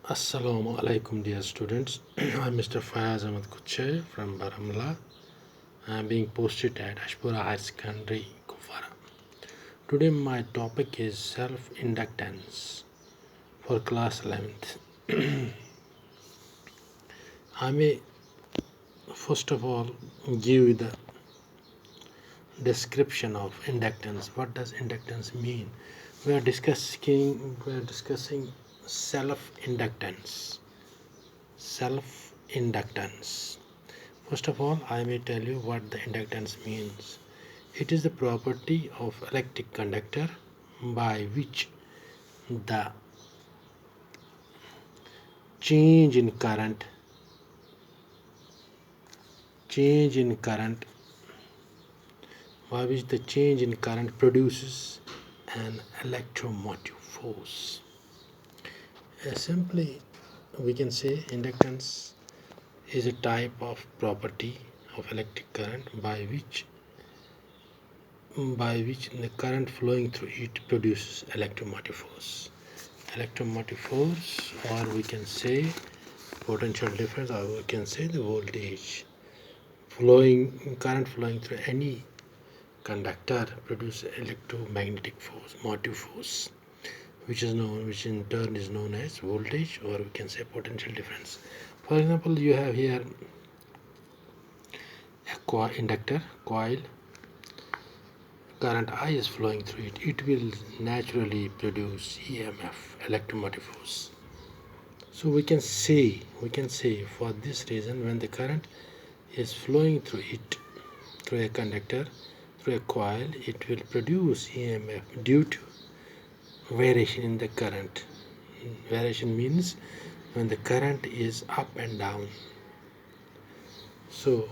Assalamu alaikum, dear students. I'm Mr Fayaz Ahmad kuchay from Baramla. I'm being posted at Ashpura High Secondary, Kufara. Today my topic is self-inductance for class 11th. I may first of all give you the description of inductance. What does inductance mean? We are discussing self-inductance. Self-inductance. First of all, I may tell you what the inductance means. It is the property of electric conductor by which the change in current produces an electromotive force. Simply, we can say inductance is a type of property of electric current by which the current flowing through it produces electromotive force. Electromotive force, or we can say potential difference, or we can say the voltage current flowing through any conductor produces electromagnetic force, motive force, which in turn is known as voltage, or we can say potential difference. For example, you have here a inductor coil. Current I is flowing through it. It will naturally produce EMF, electromotive force. So we can say for this reason, when the current is flowing through it, through a conductor, through a coil, it will produce EMF due to variation in the current. Variation means when the current is up and down. So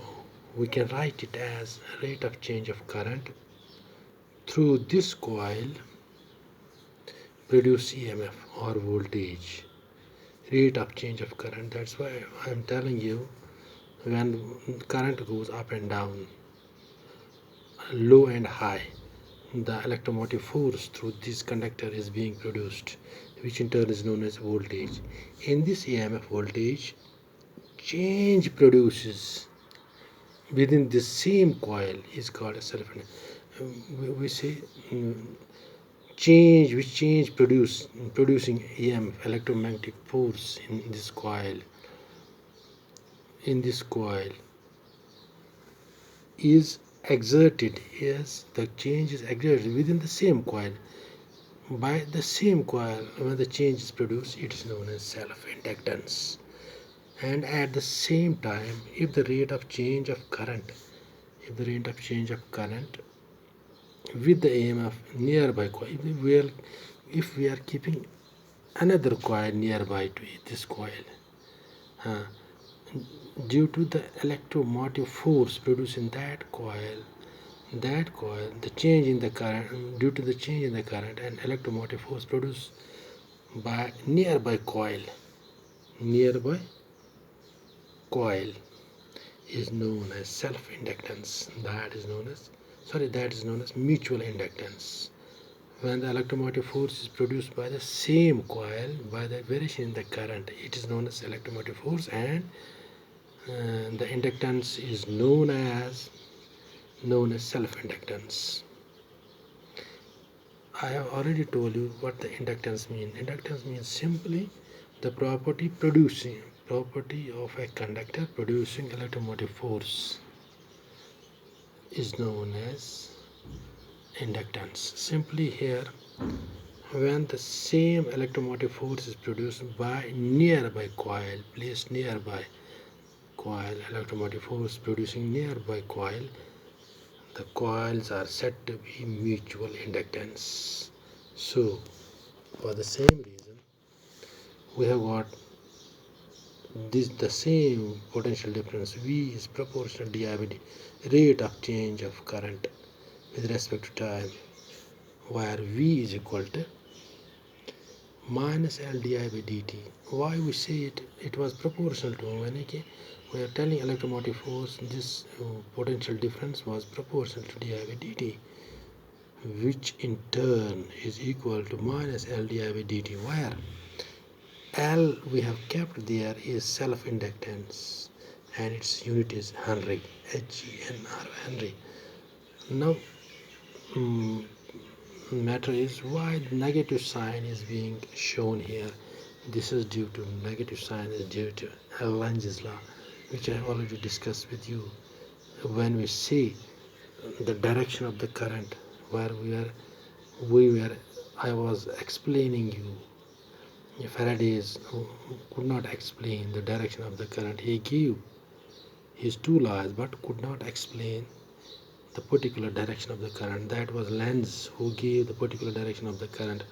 we can write it as rate of change of current through this coil produce EMF or voltage. Rate of change of current. That's why I'm telling you, when current goes up and down, low and high, the electromotive force through this conductor is being produced, which in turn is known as voltage. In this EMF voltage, change produces within the same coil is called a self-inductance. We say change producing EMF, electromagnetic force in this coil. Is exerted, yes, the change is exerted within the same coil by the same coil. When the change is produced, it is known as self-inductance. And at the same time, if the rate of change of current with the EMF nearby coil, if we are keeping another coil nearby to this coil, due to the electromotive force produced in that coil, the change in the current, due to the change in the current and electromotive force produced by nearby coil is known as self-inductance. That is known as mutual inductance. When the electromotive force is produced by the same coil, by the variation in the current, it is known as electromotive force, and the inductance is known as self-inductance. I have already told you what the inductance means. Inductance means simply the property of a conductor producing electromotive force is known as inductance. Simply here, when the same electromotive force is produced by nearby coil, placed nearby coil, electromotive force producing nearby coil, the coils are said to be mutual inductance. So for the same reason, we have got the same potential difference. V is proportional di by dt, rate of change of current with respect to time, where V is equal to minus L di by dt. Why we say it was proportional to when we are telling electromotive force, this potential difference was proportional to di by dt, which in turn is equal to minus L di by dt, where L we have kept there is self-inductance and its unit is Henry, Henr, Henry. Now matter is why the negative sign is being shown here. This is due to negative sign is due to Lange's law, which I have already discussed with you. When we see the direction of the current, where we were I was explaining you, Faraday's could not explain the direction of the current. He gave his two laws but could not explain the particular direction of the current. That was Lenz who gave the particular direction of the current.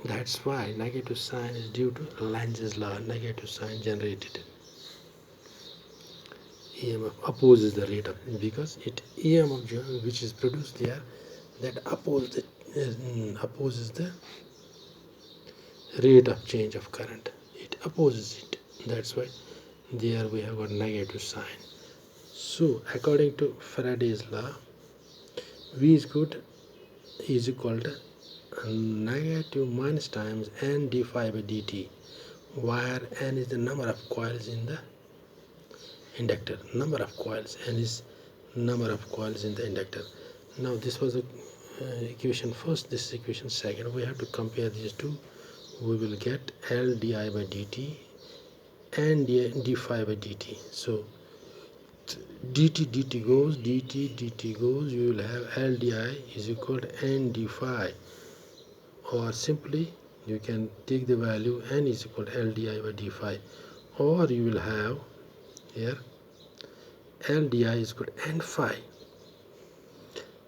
That's why negative sign is due to Lenz's law. Negative sign generated EMF opposes the rate of, because it EMF which is produced there, that opposes the rate of change of current. It opposes it. That's why there we have got negative sign. So according to Faraday's law, V is equal to negative minus times n d phi by dt, where n is the number of coils in the inductor. Number of coils, n is number of coils in the inductor. Now this was the equation first, this is equation second. We have to compare these two. We will get L di by dt and d phi by dt. So dt goes, you will have L di is equal to n d phi, or simply you can take the value n is equal to L di by d phi, or you will have here L di is equal to n phi,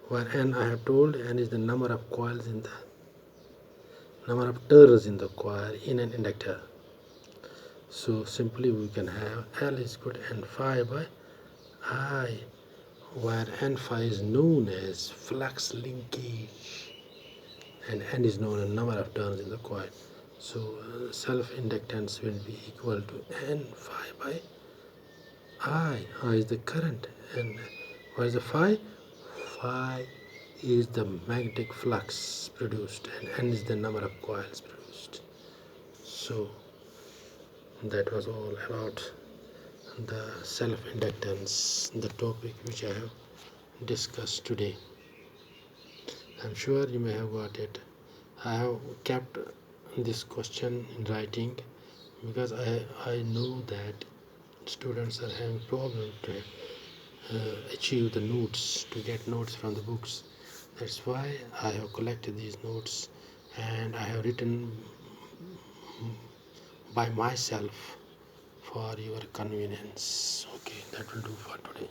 where n I have told n is the number of coils in the number of turns in the coil in an inductor. So simply we can have L is equal to n phi by I, where n phi is known as flux linkage and n is known as number of turns in the coil. So self-inductance will be equal to n phi by I. I is the current, and what is the phi? Phi is the magnetic flux produced, and n is the number of coils produced. So that was all about the self-inductance, the topic which I have discussed today. I'm sure you may have got it. I have kept this question in writing because I know that students are having problem to achieve the notes, to get notes from the books. That's why I have collected these notes and I have written by myself for your convenience. Okay, that will do for today.